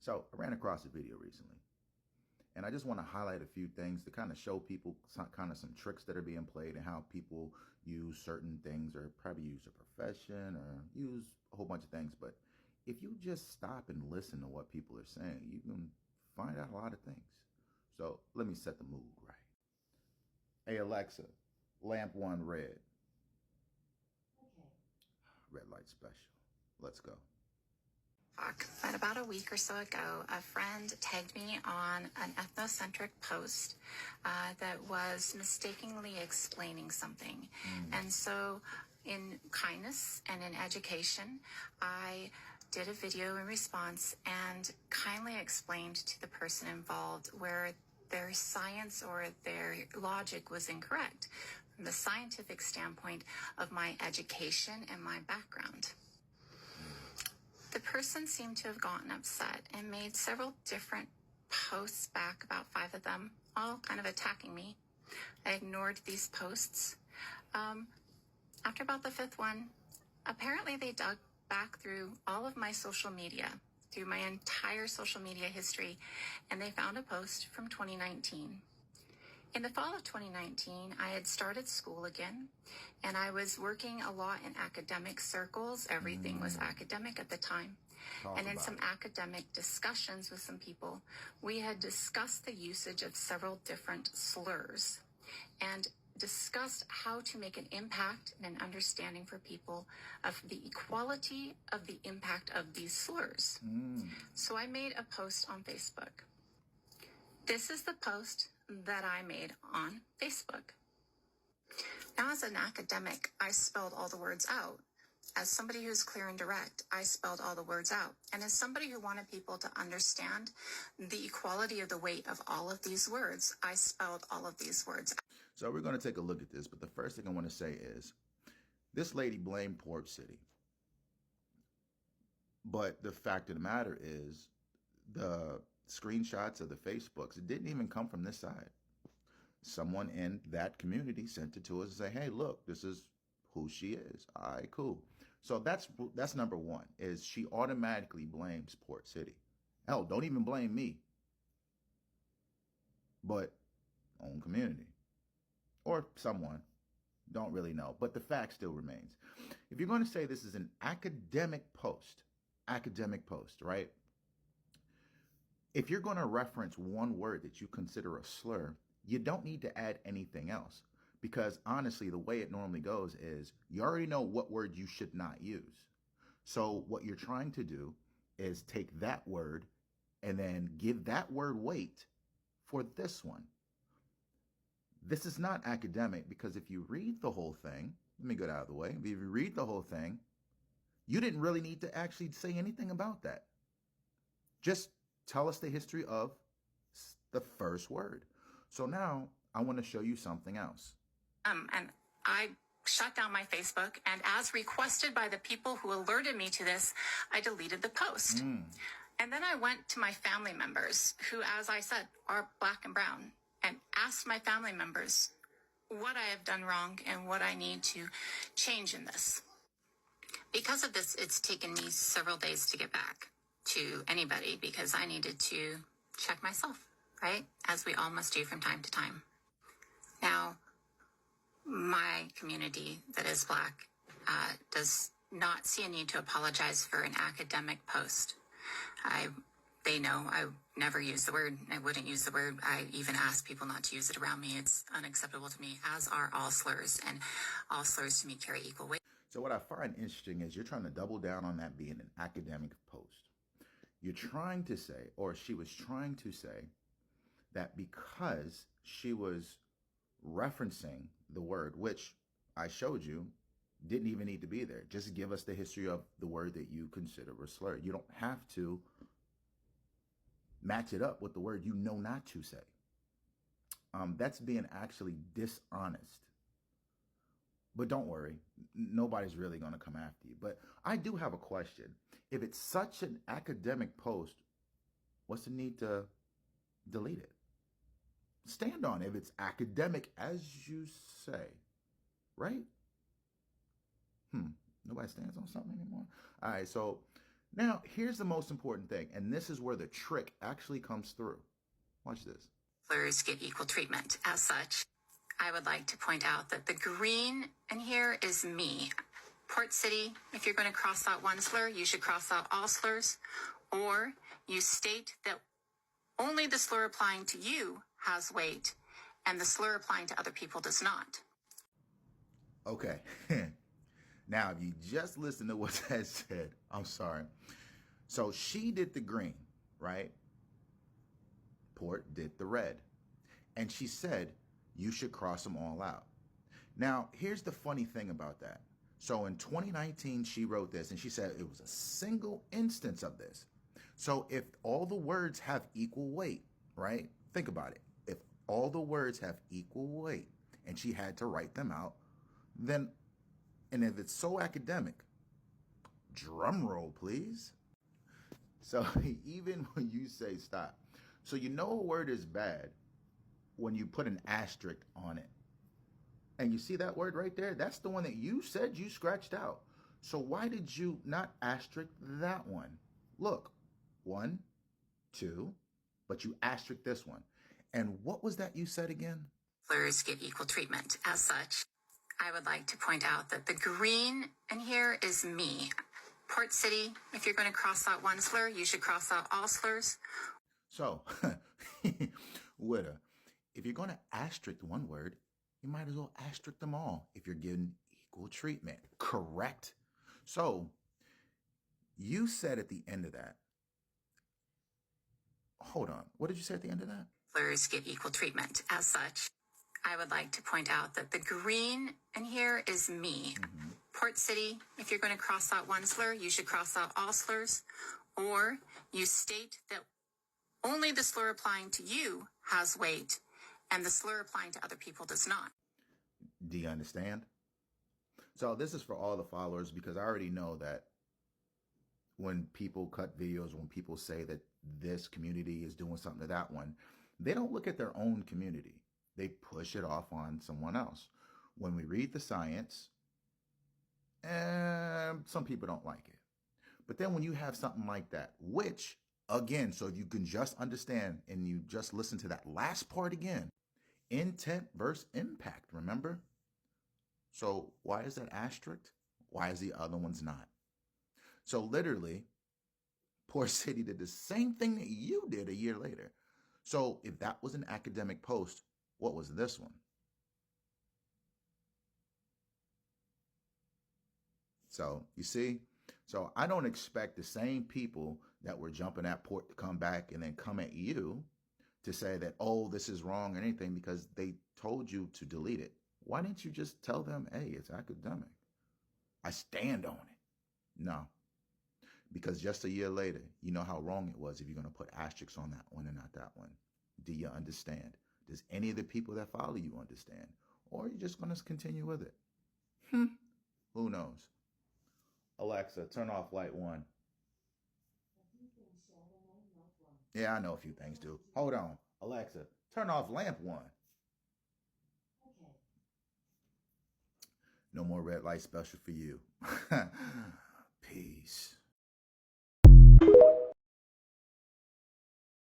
So I ran across a video recently, and I just want to highlight a few things to kind of show people some tricks that are being played and how people use certain things, or probably use a profession or use a whole bunch of things. But if you just stop and listen to what people are saying, you can find out a lot of things. So let me set the mood right. Hey Alexa, lamp one red. Okay. Red light special. Let's go. But about a week or so ago, a friend tagged me on an ethnocentric post that was mistakenly explaining something. And so in kindness and in education, I did a video in response and kindly explained to the person involved where their science or their logic was incorrect from the scientific standpoint of my education and my background. The person seemed to have gotten upset and made several different posts back, about 5 of them, all kind of attacking me. I ignored these posts. After about the 5th one, apparently they dug back through all of my social media, through my entire social media history, and they found a post from 2019. In the fall of 2019, I had started school again, and I was working a lot in academic circles. Everything was academic at the time. And in some academic discussions with some people, we had discussed the usage of several different slurs and discussed how to make an impact and an understanding for people of the equality of the impact of these slurs. So I made a post on Facebook. This is the post that I made on Facebook. Now, as an academic, I spelled all the words out. As somebody who's clear and direct, I spelled all the words out. And as somebody who wanted people to understand the equality of the weight of all of these words, I spelled all of these words out. So we're going to take a look at this, but the first thing I want to say is this lady blamed Port City. But the fact of the matter is the screenshots of the Facebooks, it didn't even come from this side. Someone in that community sent it to us and say, hey, look, this is who she is. All right, cool. So that's number one, is she automatically blames Port City. Hell, don't even blame me, but own community or someone. Don't really know, but the fact still remains. If you're going to say this is an academic post, right? If you're going to reference one word that you consider a slur, you don't need to add anything else. Because honestly, the way it normally goes is you already know what word you should not use. So what you're trying to do is take that word and then give that word weight for this one. This is not academic, because if you read the whole thing, let me get out of the way. If you read the whole thing, you didn't really need to actually say anything about that. Just tell us the history of the first word. So now I want to show you something else. And I shut down my Facebook, and as requested by the people who alerted me to this, I deleted the post. And then I went to my family members, who, as I said, are Black and brown, and asked my family members what I have done wrong and what I need to change in this. Because of this, it's taken me several days to get back to anybody, because I needed to check myself, right? As we all must do from time to time. Now, my community that is Black does not see a need to apologize for an academic post. They know I never use the word. I wouldn't use the word. I even ask people not to use it around me. It's unacceptable to me, as are all slurs, and all slurs to me carry equal weight. So what I find interesting is you're trying to double down on that being an academic post. You're trying to say, or she was trying to say, that because she was referencing the word, which I showed you, didn't even need to be there. Just give us the history of the word that you consider a slur. You don't have to match it up with the word you know not to say. That's being actually dishonest. But don't worry, nobody's really going to come after you. But I do have a question. If it's such an academic post, what's the need to delete it? Stand on it if it's academic, as you say, right? Nobody stands on something anymore. All right, so Now, here's the most important thing, and this is where the trick actually comes through. Watch this. Slurs get equal treatment. As such, I would like to point out that the green in here is me. Port City, if you're going to cross out one slur, you should cross out all slurs. Or you state that only the slur applying to you has weight and the slur applying to other people does not. Okay. Now, if you just listen to what that said, I'm sorry. So she did the green, right? Port did the red. And she said, you should cross them all out. Now, here's the funny thing about that. So in 2019, she wrote this and she said it was a single instance of this. So if all the words have equal weight, right? Think about it. If all the words have equal weight and she had to write them out, then, and if it's so academic, drum roll, please. So even when you say stop, so you know a word is bad when you put an asterisk on it. And you see that word right there? That's the one that you said you scratched out. So why did you not asterisk that one? Look, 1, 2, but you asterisk this one. And what was that you said again? Slurs get equal treatment. As such, I would like to point out that the green in here is me. Port City, if you're going to cross out one slur, you should cross out all slurs. So, Widda, if you're going to asterisk one word, you might as well asterisk them all if you're getting equal treatment. Correct? So, you said at the end of that, hold on, what did you say at the end of that? Slurs get equal treatment. As such, I would like to point out that the green in here is me. Port City, if you're going to cross out one slur, you should cross out all slurs. Or you state that only the slur applying to you has weight and the slur applying to other people does not. Do you understand? So this is for all the followers because I already know that when people cut videos, when people say that this community is doing something to that one, they don't look at their own community. They push it off on someone else. When we read the science, some people don't like it. But then when you have something like that, which, again, so if you can just understand and you just listen to that last part again, intent versus impact, remember? So why is that asterisk? Why is the other one's not? So literally, Poor City did the same thing that you did a year later. So if that was an academic post, what was this one? So you see, so I don't expect the same people that were jumping at Port to come back and then come at you to say that, oh, this is wrong or anything because they told you to delete it. Why didn't you just tell them, hey, it's academic? I stand on it. No, because just a year later, you know how wrong it was if you're going to put asterisks on that one and not that one. Do you understand? Does any of the people that follow you understand? Or are you just going to continue with it? Who knows? Alexa, turn off light 1. Yeah, I know a few things do. Hold on. Alexa, turn off lamp 1. Okay. No more red light special for you. Peace.